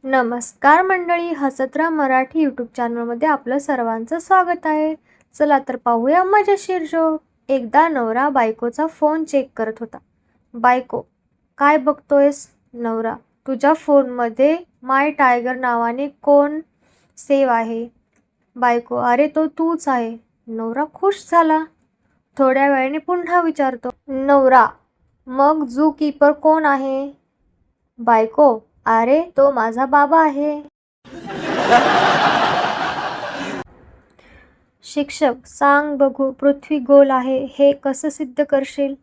नमस्कार मंडळी, हसतरा मराठी यूट्यूब चॅनलमध्ये आपलं सर्वांचं स्वागत आहे. चला तर पाहूया मजेशीर जोक. एकदा नवरा बायकोचा फोन चेक करत होता. बायको, काय बघतोयस? नवरा, तुझ्या फोनमध्ये माय टायगर नावाने कोण सेव्ह आहे? बायको, अरे तो तूच आहे. नवरा खुश झाला. थोड्या वेळाने पुन्हा विचारतो. नवरा, मग झू कीपर कोण आहे? बायको, अरे तो माझा बाबा आहे. शिक्षक, सांग बघू, पृथ्वी गोल आहे हे कसं सिद्ध करशील?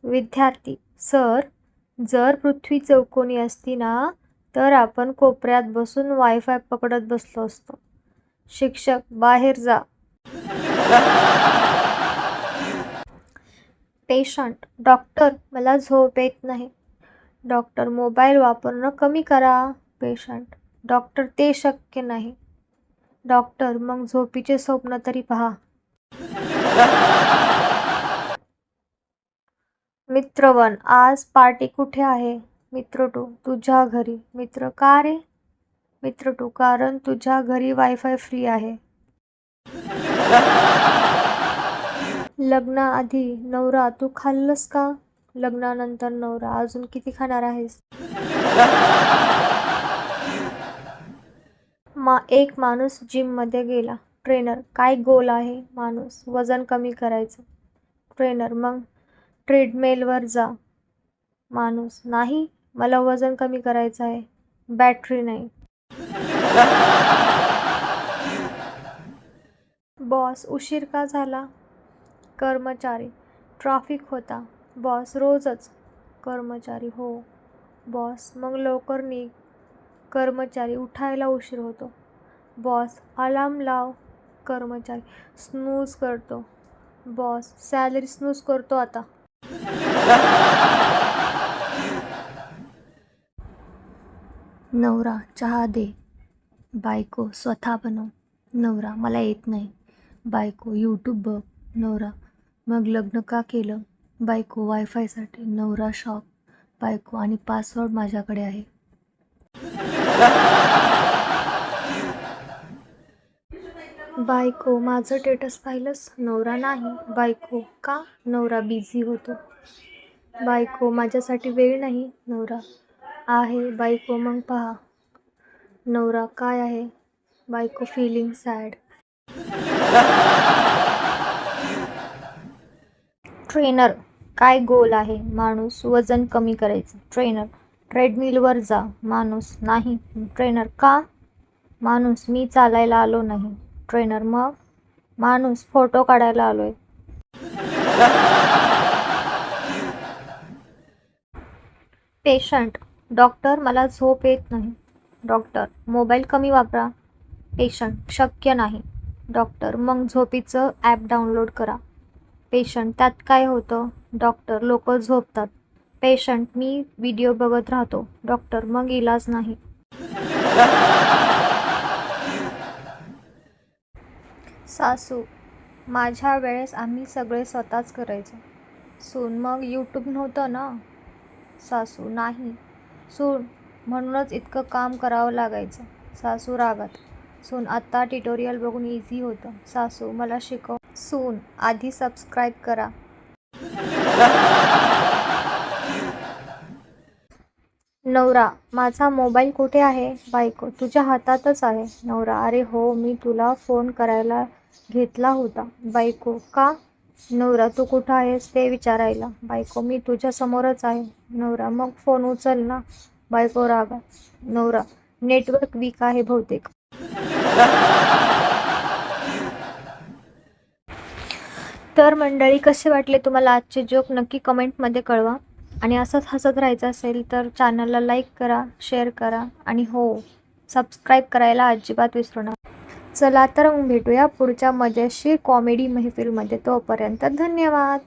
विद्यार्थी, सर, जर पृथ्वी चौकोनी असती ना तर आपण कोपऱ्यात बसून वायफाय पकडत बसलो असतो. शिक्षक, बाहेर जा. पेशंट, डॉक्टर, मला झोप येत नाही. डॉक्टर, मोबाईल वापरणं कमी करा. पेशंट, डॉक्टर, ते शक्य नाही. डॉक्टर, मग झोपीचे स्वप्न तरी पहा. मित्र 1, आज पार्टी कुठे आहे? मित्र 2, तुझ्या घरी. मित्र, का रे? मित्र 2, कारण तुझ्या घरी वायफाय फ्री आहे. लग्नाआधी नवरा, तू खाल्लंस का? लग्नानंतर नवरा, अजून किती खाणार आहेस? एक माणूस जिममध्ये गेला. ट्रेनर, काय गोल आहे? माणूस, वजन कमी करायचं. ट्रेनर, मग ट्रेडमिलवर जा. माणूस, नाही, मला वजन कमी करायचं आहे, बॅटरी नाही. बॉस, उशीर का झाला? कर्मचारी, ट्रॅफिक होता. बॉस, रोजच? कर्मचारी, हो. बॉस, मग लवकर निघ. कर्मचारी, उठायला उशीर होतो. बॉस, अलार्म लाव. कर्मचारी, स्नूज करतो. बॉस, सॅलरी स्नूज करतो आता. नवरा, चहा दे. बायको, स्वतः बनव. नवरा, मला येत नाही. बायको, यूट्यूब बघ. नवरा, मग लग्न का केलं? बायको, वायफायसाठी. नवरा शॉक. बायको, आणि पासवर्ड माझ्याकडे आहे. बायको, माझं स्टेटस पाहिलंस? नवरा, नाही. बायको, का? नवरा, बिझी होतो. बायको, माझ्यासाठी वेळ नाही? नवरा, आहे. बायको, मग पहा. नवरा, काय आहे? बायको, फीलिंग सॅड. ट्रेनर, काय गोल आहे? माणूस, वजन कमी करायचं. ट्रेनर, ट्रेडमिलवर जा. माणूस, नाही. ट्रेनर, का? माणूस, मी चालायला आलो नाही. ट्रेनर, मग? माणूस, फोटो काढायला आलोय. पेशंट, डॉक्टर, मला झोप येत नाही. डॉक्टर, मोबाईल कमी वापरा. पेशंट, शक्य नाही. डॉक्टर, मग झोपीचं ॲप डाउनलोड करा. पेशंट, त्यात काय होतं? डॉक्टर, लोक झोपतात. पेशंट, मी व्हिडिओ बघत राहतो. डॉक्टर, मग इलाज नाही. सासू, माझ्या वेळेस आम्ही सगळे स्वतःच करायचो. सून, मग यूट्यूब नव्हतं ना? सासू, नाही. सून, म्हणूनच इतकं काम करावं लागायचं. सासू रागात. सून, आत्ता ट्युटोरियल बघून इझी होतं. सासू, मला शिकव. सून, आधी सबस्क्राईब करा. नवरा, माझा मोबाईल कुठे आहे? बायको, तुझ्या हातातच आहे. नवरा, अरे हो, मी तुला फोन करायला घेतला होता. बायको, का? नवरा, तू कुठं आहेस ते विचारायला. बायको, मी तुझ्या समोरच आहे. नवरा, मग फोन उचल ना. बायको रागात. नवरा, नेटवर्क वीक आहे बहुतेक. तर मंडळी, कसे वाटले तुम्हाला आजचे जोक? नक्की कमेंटमध्ये कळवा. आणि असंच हसत राहायचं असेल तर चॅनलला लाईक करा, शेअर करा आणि हो, सबस्क्राईब करायला अजिबात विसरू नका. चला तर मग भेटूया पुढच्या मजेशीर कॉमेडी महफिलमध्ये. तोपर्यंत धन्यवाद.